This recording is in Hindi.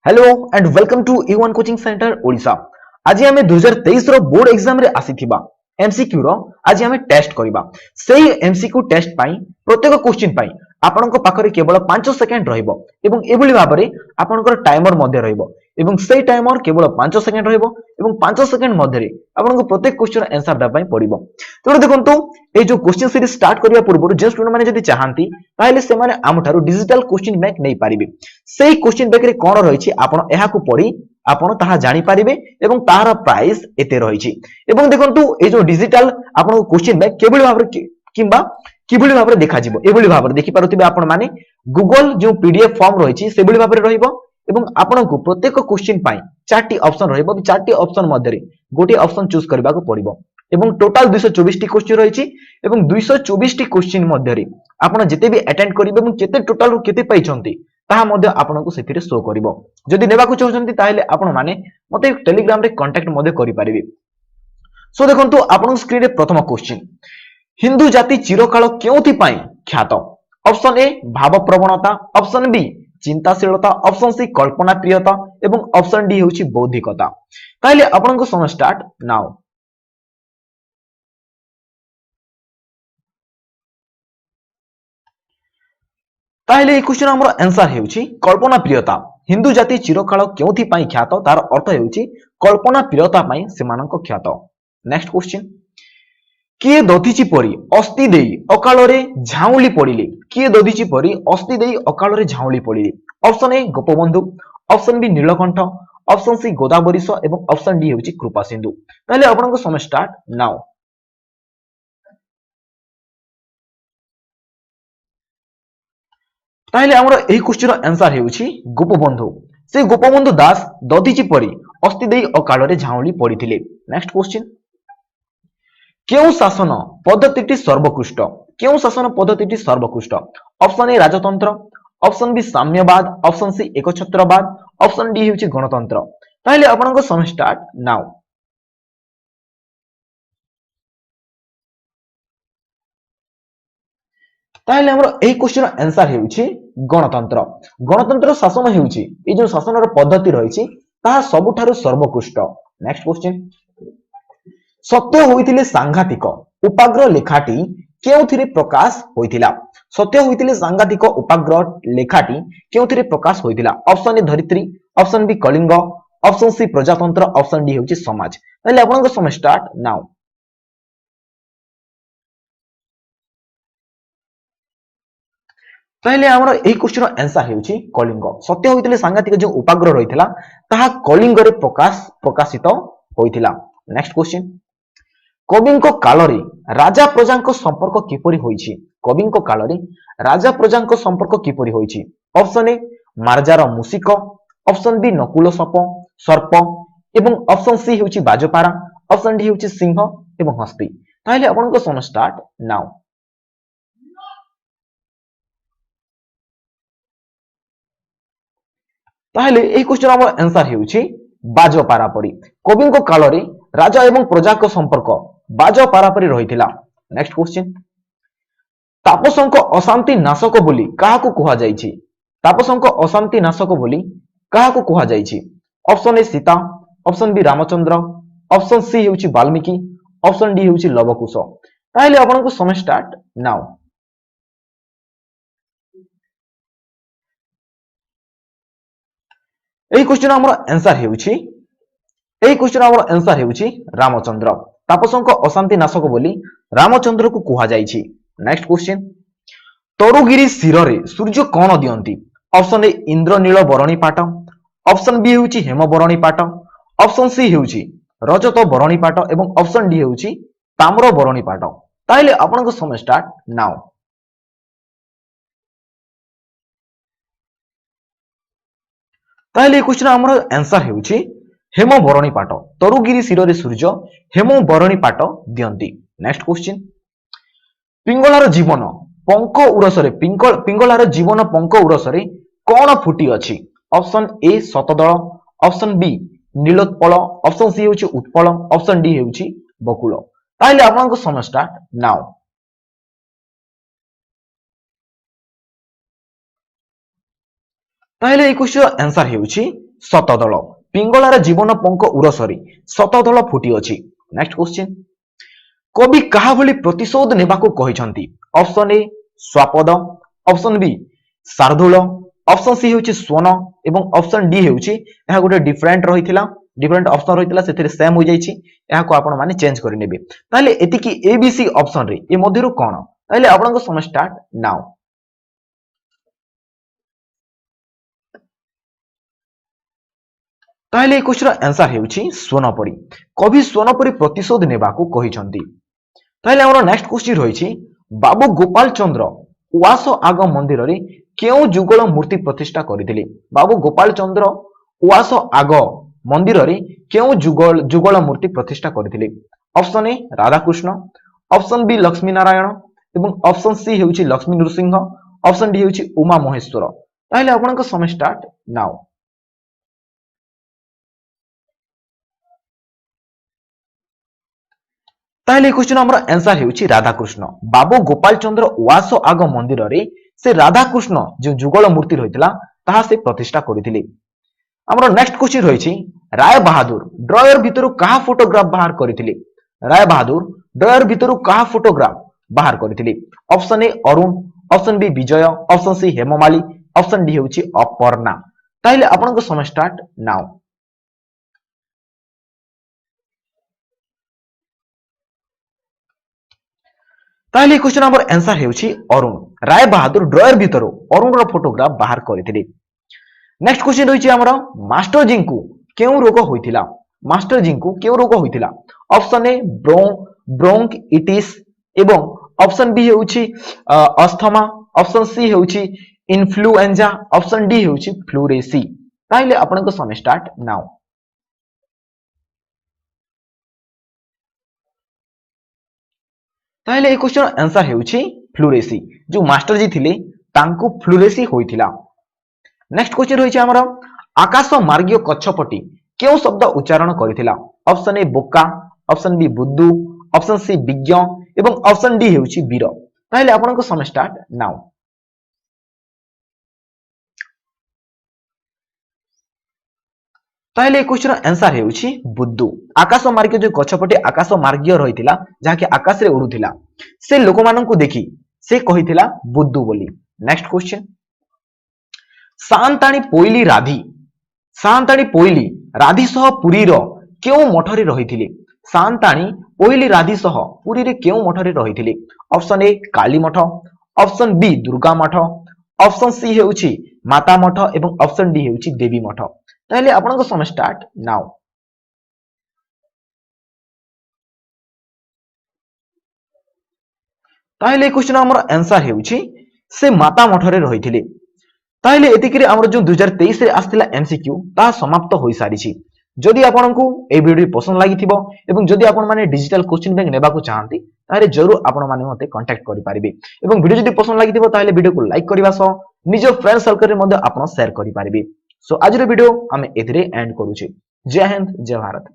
Hello and welcome to E1 coaching centre Odisha. आज आम 2023 रो बोर्ड एग्जाम रे आसीथिबा एमसीक्यू रो आज आम टेस्ट करिबा। सेही एमसीक्यू टेस्ट पाई प्रत्येक क्वेश्चन पाई आपनको पाखरे केवल 5 सेकंड रहइबो एवं एभली भाबरे आपनकर टाइमर मध्ये रहइबो एवं सेही टाइमर केवल 5 सेकंड रहइबो एवं 5 सेकंड मध्ये आपनको प्रत्येक क्वेश्चन आंसर दबा पाई पड़िबो। तो देखंतु ए जो क्वेश्चन सीरीज स्टार्ट करिया पूर्व जे स्टूडेंट माने जदि चाहंती ताहेले से माने आमठारु डिजिटल क्वेश्चन बैंक नै पारिबे। सेही क्वेश्चन बैंक रे कोन रहिछि आपण एहाकु पढी आपण ताहा जानि पारिबे एवं ताहार प्राइस एते रहिछि। एवं देखंतु ए जो डिजिटल आपण क्वेश्चन बैंक केबोली भाबरे किंबा किबोली भाबरे देखा जिवो एबोली भाबरे देखि पारुथिबे आपण माने गूगल जो पीडीएफ फॉर्म रहिछि सेबोली भाबरे रहिबो एवं आपनकु प्रत्येक क्वेश्चन पाई चारटी ऑप्शन रहिबो। चारटी ऑप्शन मध्ये गोटे ऑप्शन चूज करबाको पड़िबो एवं टोटल 224 टी क्वेश्चन रहिछि एवं 224 टी क्वेश्चन मध्ये आपण जते भी अटेंड करिवे एवं केते टोटल रु केते पाइछंती ताहा मध्ये आपनकु सेथिरे शो करिवो। जदि नेबाकु चाहछंती ताहेले आपण माने मते टेलीग्राम रे कांटेक्ट मध्ये करि पारिबे। सो देखंतु आपण स्क्रीन रे प्रथम क्वेश्चन, हिंदू जाति चिरकाल केउथि पाई ख्यात? ऑप्शन ए भाव प्रवणता, ऑप्शन बी चिंताशीलता, ऑप्शन सी कल्पना प्रियता एवं ऑप्शन डी होछि बौद्धिकता। ताहेले आपनकु समय स्टार्ट नाउ। ताहेले ए क्वेश्चन हमर आंसर हेउछि कल्पना प्रियता। हिंदू जाति चिरकाल केउथि पाई ख्यात तार अर्थ हेउछि कल्पना प्रियता पाई सेमानक ख्यात। नेक्स्ट क्वेश्चन, किए दधिची परी अस्थि देई अकाल रे झाउली पड़िले? किए दधिची परी अस्थि देई अकाल रे झाउली पड़िले? Option A Gopabandhu, option B Nilakantha, option C Godavarish एवं ऑप्शन डी हेउछि कृपा सिंधु। ताहेले आपनक समय स्टार्ट नाउ। ताहेले हमर एही क्वेश्चन आंसर हेउछि गोपबंधु। से गोपबंधु दास दधिची परी अस्थि देई अकाल रे झाउली पड़िथिले। नेक्स्ट क्वेश्चन, केउ शासन पद्धतिटी सर्वोत्कृष्ट? केउ शासन पद्धतिटी सर्वोत्कृष्ट? ऑप्शन ए राजतंत्र, ऑप्शन बी साम्यवाद, ऑप्शन सी एकछत्रवाद, ऑप्शन डी हेउछि गणतंत्र। ताहेले आपनक समय स्टार्ट नाउ। ताहेले हमर एही क्वेश्चन आंसर हेउछि गणतंत्र। गणतंत्र शासन हेउछि ए जो शासनर पद्धति रहिछि ताहा सबुठारु सर्वोत्कृष्ट। नेक्स्ट क्वेश्चन, सत्य होइतिले सांघातिक उपाग्र लेखाटी केउथिरे प्रकाश होइतिला? सत्य होइतिले सांघातिक उपाग्र लेखाटी केउथिरे प्रकाश होइतिला? Option A Dharitri, option B Kalinga, option C Prajatantra, option D हेउछि समाज। ताहेले आपनक समय स्टार्ट नाउ। ताहेले हमर एही क्वेश्चन आंसर हेउछि कलिंग। सत्य होइतिले सांघातिक जो उपाग्र रहितिला ताहा कलिंग रे प्रकाशित होइतिला। नेक्स्ट क्वेश्चन, कविंको कालरे राजा प्रजांको संपर्क किपरि होइछि? कविंको कालरे राजा प्रजांको संपर्क किपरि होइछि? ऑप्शन ए मार्जार मूषिक, ऑप्शन बी नकुल सर्प एवं ऑप्शन सी हेउछि बाजपारा, ऑप्शन डी हेउछि सिंह एवं हस्ती। ताहेले आपनको समय स्टार्ट नाउ। ताहेले एही क्वेश्चन हमर आंसर हेउछि बाजपारा परी। कविंको कालरे राजा एवं प्रजाको संपर्क बाजपारा परी रहिथिला। नेक्स्ट क्वेश्चन, तापसंक अशांति नाशक बोली काहाकु कुहा जाइछि? तापसंक अशांति नाशक बोली काहाकु कुहा जाइछि? Option A Sita, option B Ramachandra, option C हेउछि वाल्मीकि, ऑप्शन डी हेउछि लवकुश। ताहेले आपनकु समय स्टार्ट नाउ। एही क्वेश्चन हमर आंसर हेउछि रामचंद्र। तापसंक अशांति नाशक बोली रामचंद्र को कुहा जाइछि। नेक्स्ट क्वेश्चन, तरुगिरी शिरोरे सूर्य कोन दियंती? ऑप्शन ए इंद्रनील बरणी पाट, ऑप्शन बी हेउछि हेम बरणी पाट, ऑप्शन सी हेउछि रजत बरणी पाट एवं ऑप्शन डी हेउछि ताम्र बरणी पाट। ताहेले आपनक समय स्टार्ट नाउ। ताहेले क्वेश्चन हमर आंसर हेउछि हेम बरणी पाट। तरुगिरी शिरोरे सूर्य हेम बरणी पाट दियंती। नेक्स्ट क्वेश्चन, पिंगलार जीवन पंक उरसरे पिंगलार जीवन पंक उरसरे कोन फुटी अछि? ऑप्शन ए शतदल, ऑप्शन बी नीलोत्पल, ऑप्शन सी हेउछि उत्पल, ऑप्शन डी हेउछि बकुल। ताहेले आपनक समय स्टार्ट नाउ। ताहेले ए क्वेश्चन आंसर हेउछि ଶତଦଳ ପିଙ୍ଗଳାର ଜୀବନ ପଙ୍କ ଉରସରେ ଶତଦଳ ଫୁଟିଅଛି। ନେକ୍ସଟ କ୍ୱେଶ୍ଚିନ୍ କବି କାହା ଭଳି ପ୍ରତିଶୋଧ ନେବାକୁ କହିଛନ୍ତି? ଅପସନ ଏ ସ୍ୱାପଦ, ଅପସନ ବି ଶାର୍ଦୂଳ, ଅପସନ ସି ହେଉଛି ସ୍ୱନ ଏବଂ ଅପସନ ଡି ହେଉଛି ଏହା ଗୋଟେ ଡିଫରେଣ୍ଟ ଅପସନ ରହିଥିଲା ସେଥିରେ ସେମ୍ ହୋଇଯାଇଛି ଏହାକୁ ଆପଣ ମାନେ ଚେଞ୍ଜ କରିନେବେ। ତାହେଲେ ଏତିକି ଏ ବି ସି ଅପସନ ରେ ଏ ମଧ୍ୟରୁ କଣ? ତାହେଲେ ଆପଣଙ୍କ ସମୟ ଷ୍ଟାର୍ଟ ନାଓ। ତାହେଲେ এই କ୍ୱେଶ୍ଚିନର ଆନ୍ସର ହେଉଛି ସ୍ୱନପରୀ। କବି ସ୍ୱନପରୀ ପ୍ରତିଶୋଧ ନେବାକୁ କହିଛନ୍ତି। ତାହେଲେ ଆମର ନେକ୍ସଟ କ୍ୱେଶ୍ଚିନ ରହିଛି ବାବୁ ଗୋପାଳ ଚନ୍ଦ୍ର ଉଆସ ଆଗ ମନ୍ଦିରରେ କେଉଁ ଯୁଗଳ ମୂର୍ତ୍ତି ପ୍ରତିଷ୍ଠା କରିଥିଲେ? ବାବୁ ଗୋପାଳ ଚନ୍ଦ୍ର ଉଆସ ଆଗ ମନ୍ଦିରରେ କେଉଁ ଯୁଗଳ ମୂର୍ତ୍ତି ପ୍ରତିଷ୍ଠା କରିଥିଲେ? ଅପସନ ଏ ରାଧାକୃଷ୍ଣ, ଅପସନ ବି ଲକ୍ଷ୍ମୀ ନାରାୟଣ ଏବଂ ଅପସନ ସି ହେଉଛି ଲକ୍ଷ୍ମୀ ନୃସିଂହ, ଅପସନ ଡି ହେଉଛି ଉମା ମହେଶ୍ୱର। ତାହେଲେ ଆପଣଙ୍କ ସମୟ ଷ୍ଟାର୍ଟ ନାଓ। ତାହେଲେ এই କ୍ୱେଶ୍ଚିନ ଆମର ଆନ୍ସର ହେଉଛି ରାଧାକୃଷ୍ଣ। ବାବୁ ଗୋପାଳ ଚନ୍ଦ୍ର ଉଆସ ଆଗ ମନ୍ଦିରରେ ସେ ରାଧାକୃଷ୍ଣ ଯେଉଁ ଯୁଗଳ ମୂର୍ତ୍ତି ରହିଥିଲା ତାହା ସେ ପ୍ରତିଷ୍ଠା କରିଥିଲେ। ଆମର ନେକ୍ସଟ କ୍ୱେଶ୍ଚିନ ରହିଛି ରାୟ ବାହାଦୁର ଡ୍ରୟର ଭିତରୁ କାହା ଫଟୋଗ୍ରାଫ ବାହାର କରିଥିଲେ? ରାୟ ବାହାଦୁର ଡ୍ରୟର ଭିତରୁ କାହା ଫଟୋଗ୍ରାଫ ବାହାର କରିଥିଲେ? ଅପସନ ଏ ଅରୁଣ, ଅପସନ ବି ବିଜୟ, ଅପସନ ସି ହେମମାଳି, ଅପସନ ଡି ହେଉଛି ଅପର୍ଣ୍ଣା। ତାହେଲେ ଆପଣଙ୍କ ସମୟ ଷ୍ଟାର୍ଟ ନାଓ। ତାହେଲେ এই କ୍ୱେଶ୍ଚିନ ଆମର ଆନ୍ସର ହେଉଛି ଅରୁଣ। ରାୟ ବାହାଦୁର ଡ୍ରୟର ଭିତରୁ ଅରୁଣର ଫଟୋଗ୍ରାଫ ବାହାର କରିଥିଲେ। ନେକ୍ସଟ କ୍ୱେଶ୍ଚିନ ରହିଛି ଆମର ମାଷ୍ଟରଜୀଙ୍କୁ କେଉଁ ରୋଗ ହୋଇଥିଲା? ମାଷ୍ଟରଜୀଙ୍କୁ କେଉଁ ରୋଗ ହୋଇଥିଲା? ଅପସନ ଏ ବ୍ରୋଙ୍କିଟିସ୍ ଏବଂ ଅପସନ ବି ହେଉଛି ଅସ୍ଥମା, ଅପସନ ସି ହେଉଛି ଇନଫ୍ଲୁଏଞ୍ଜା, ଅପସନ ଡି ହେଉଛି ଫ୍ଲୁରେସି। ତାହେଲେ ଆପଣଙ୍କ ସମୟ ଷ୍ଟାର୍ଟ ନାଓ। ତାହେଲେ এই କ୍ୱେଶ୍ଚିନର ଆନ୍ସର ହେଉଛି ଫ୍ଲୁରେସି। ଯେଉଁ ମାଷ୍ଟରଜୀ ଥିଲେ ତାଙ୍କୁ ଫ୍ଲୁରେସି ହୋଇଥିଲା। ନେକ୍ସଟ କ୍ୱେଶ୍ଚିନ ରହିଛି ଆମର ଆକାଶ ମାର୍ଗୀୟ କଚ୍ଛପଟି କେଉଁ ଶବ୍ଦ ଉଚ୍ଚାରଣ କରିଥିଲା? ଅପସନ ଏ ବୋକା, ଅପସନ ବି ବୁଦ୍ଧୁ, ଅପସନ ସି ବିଜ୍ଞ ଏବଂ ଅପସନ ଡି ହେଉଛି ବୀର। ତାହେଲେ ଆପଣଙ୍କ ସମୟ ଷ୍ଟାର୍ଟ ନାଓ। ତାହେଲେ এই କ୍ୱେଶ୍ଚିନର ଆନ୍ସର ହେଉଛି ବୁଦ୍ଧୁ। ଆକାଶ ମାର୍ଗୀୟ ଯେଉଁ ଗଛପଟେ ଆକାଶ ମାର୍ଗୀୟ ରହିଥିଲା ଯାହାକି ଆକାଶରେ ଉଡୁଥିଲା ସେ ଲୋକମାନଙ୍କୁ ଦେଖି ସେ କହିଥିଲା ବୁଦ୍ଧୁ ବୋଲି। ନେକ୍ସଟ କ୍ୱେଶ୍ଚିନ ସାଆନ୍ତାଣୀ ପୋଇଲି ରାଧି ସହ ପୁରୀର କେଉଁ ମଠରେ ରହିଥିଲେ? ସାଆନ୍ତାଣୀ ପୋଇଲି ରାଧି ସହ ପୁରୀରେ କେଉଁ ମଠରେ ରହିଥିଲେ? ଅପସନ ଏ କାଳୀ ମଠ, ଅପସନ ବି ଦୁର୍ଗା ମଠ, ଅପସନ ସି ହେଉଛି ମାତା ମଠ ଏବଂ ଅପସନ ଡି ହେଉଛି ଦେବୀ ମଠ। ତାହେଲେ ଆପଣଙ୍କ ସମୟ ଷ୍ଟାର୍ଟ ନାଓ। ତାହେଲେ এই କ୍ୱେଶ୍ଚିନ ଆମର ଆନ୍ସର ହେଉଛି ସେ ମାତା ମଠରେ ରହିଥିଲେ। ତାହେଲେ ଏତିକିରେ ଆମର ଯେଉଁ 2023 ରେ ଆସିଥିଲା ଏମସିକ୍ୟୁ ତାହା ସମାପ୍ତ ହୋଇସାରିଛି। ଯଦି ଆପଣଙ୍କୁ এই ଭିଡିଓ ପସନ୍ଦ ଲାଗିଥିବ ଏବଂ ଯଦି ଆପଣ ମାନେ ଡିଜିଟାଲ କ୍ୱେଶ୍ଚିନ ବ୍ୟାଙ୍କ ନେବାକୁ ଚାହାନ୍ତି ତାହେଲେ ଜରୁର ଆପଣ ମାନେ ମୋତେ କଣ୍ଟାକ୍ଟ କରିପାରିବେ ଏବଂ ଭିଡିଓ ଯଦି ପସନ୍ଦ ଲାଗିଥିବ ତାହେଲେ ଭିଡିଓକୁ ଲାଇକ୍ କରିବା ସହ ନିଜ ଫ୍ରେଣ୍ଡ ସର୍କଲରେ ମଧ୍ୟ ଆପଣ ସେୟାର କରିପାରିବେ। ସୋ ଆଜିର ଭିଡିଓ ଆମେ ଏଥିରେ ଏଣ୍ଡ କରୁଛେ। ଜୟ ହିନ୍ଦ, ଜୟ ଭାରତ।